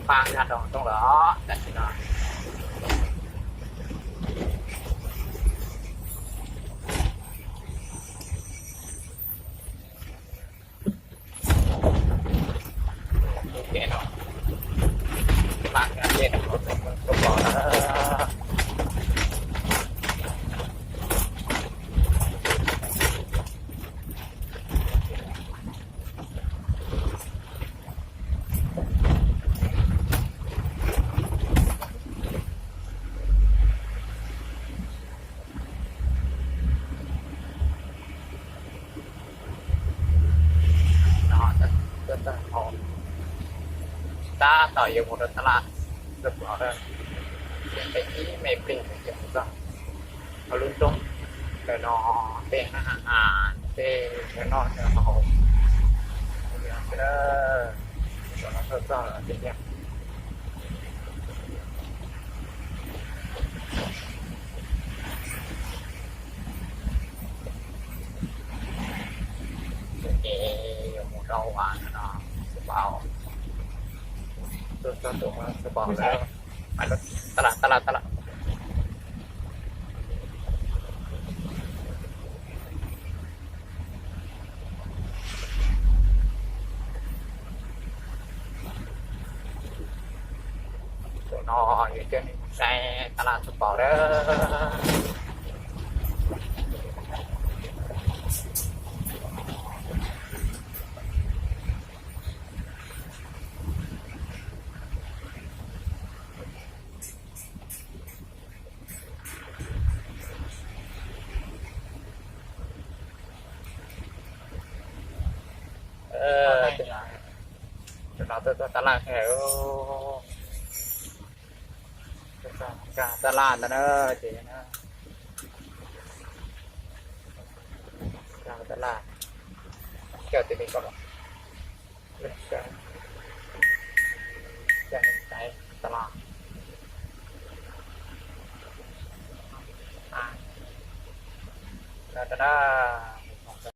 ฟังงานดองตรงเหรอแต่ที่นอนโอเคเนาะฟังงานเย็นก็บอกแล้วtaต่อยmộtตลาดđược bỏ ra cái mày bình kiểu rằng nó luôn trong để nó tên tên nó hậu cái đó cho nó thật ra là thế nhé cái một rau nó baoตัวมาสปอร์ตแล้วไปรถตลาดตัวนออยู่เจอนี่ใส่ตลาดสปอร์ตแล้วเราตัวตลาดแถวตลาดนะเนอะเจ๊นะตลาดเกี่ยวกับนี้ก่อนจะใช้ตลาดแล้ว